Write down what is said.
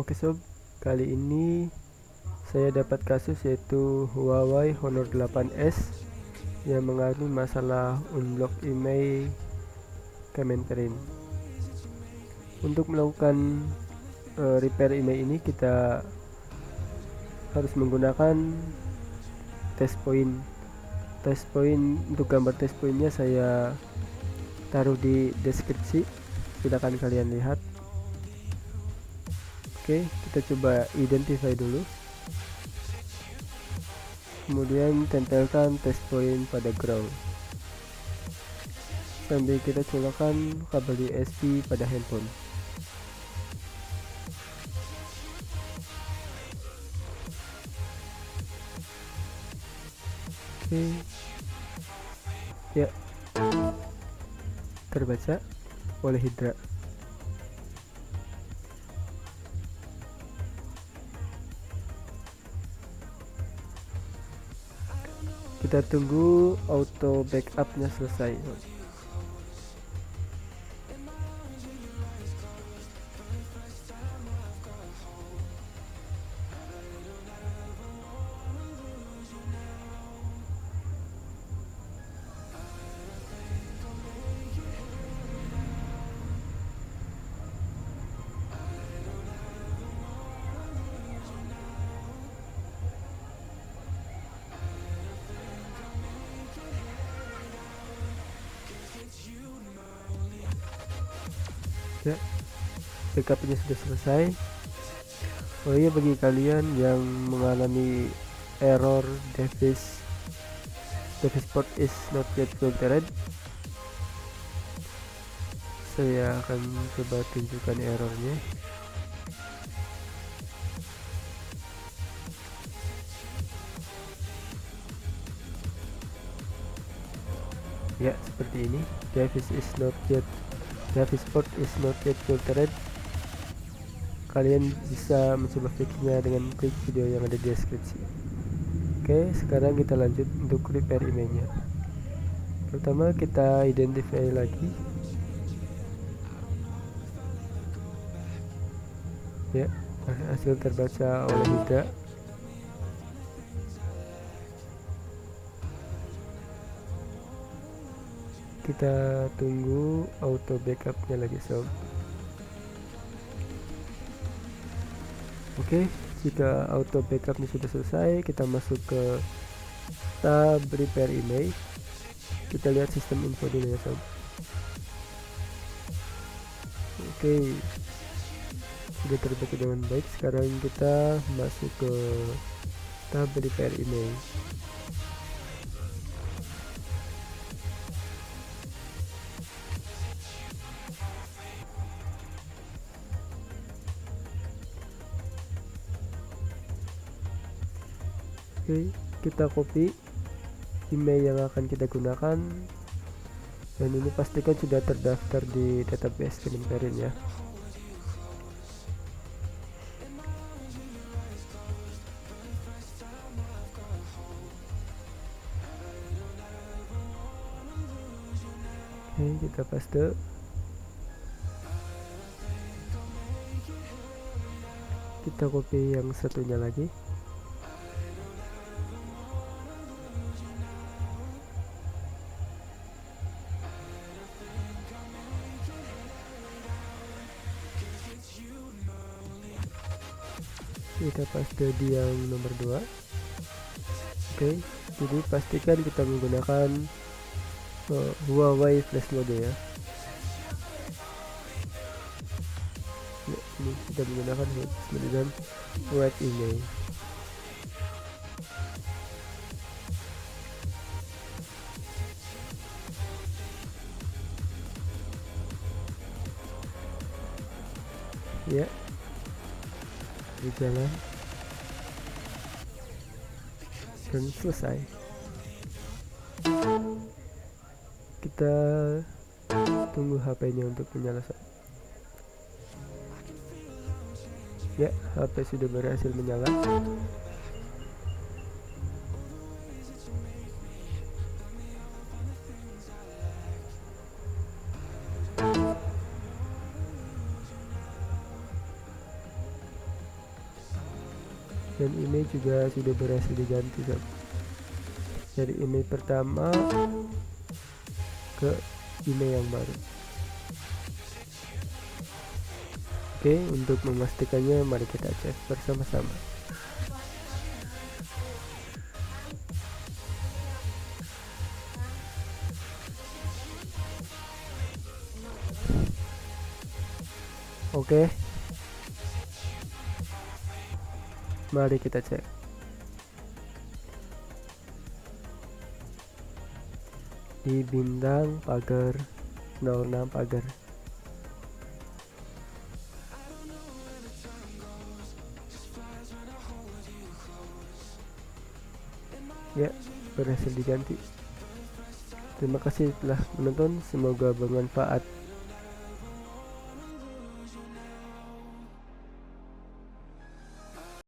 Oke sob, kali ini saya dapat kasus yaitu Huawei Honor 8S yang mengalami masalah unblock email Kemenperin. Untuk melakukan repair email ini kita harus menggunakan test point. Untuk gambar test pointnya saya taruh di deskripsi, silakan kalian lihat. Oke, kita coba identify dulu, kemudian tempelkan test point pada ground sambil kita colokan kabel USB pada handphone. Oke, ya, terbaca oleh Hydra. Kita tunggu auto backupnya selesai. Ya, backupnya sudah selesai. Oh iya, bagi kalian yang mengalami error device port is not yet filtered, saya akan coba tunjukkan errornya. Ya, seperti ini. Device port is not yet filtered. Kalian bisa mencoba fixnya dengan klik video yang ada di deskripsi. Oke, sekarang kita lanjut untuk repair emailnya. Pertama kita identify lagi. Ya, hasil terbaca oleh Hydra. Kita tunggu auto backupnya lagi sob. Oke, jika auto backupnya sudah selesai, kita masuk ke tab repair email. Kita lihat sistem info dulu ya sob. Oke, sudah terbaca dengan baik. Sekarang kita masuk ke tab repair email. Oke, kita copy email yang akan kita gunakan, dan ini pastikan sudah terdaftar di database Kemenperin ya. Oke, kita paste. Kita copy yang satunya lagi. Kita paste di yang nomor 2. Oke, jadi pastikan kita menggunakan Huawei flash mode ya. Ini kita menggunakan flash mode dan write email. Ya, berjalan dan selesai. Kita tunggu HP-nya untuk menyala. Ya, HP sudah berhasil menyala. dan email juga sudah berhasil diganti sob. Dari email pertama ke email yang baru. Oke, untuk memastikannya mari kita cek bersama-sama. Oke, mari kita cek. Di bintang pagar 06 pagar. Ya, berhasil diganti. Terima kasih telah menonton, semoga bermanfaat.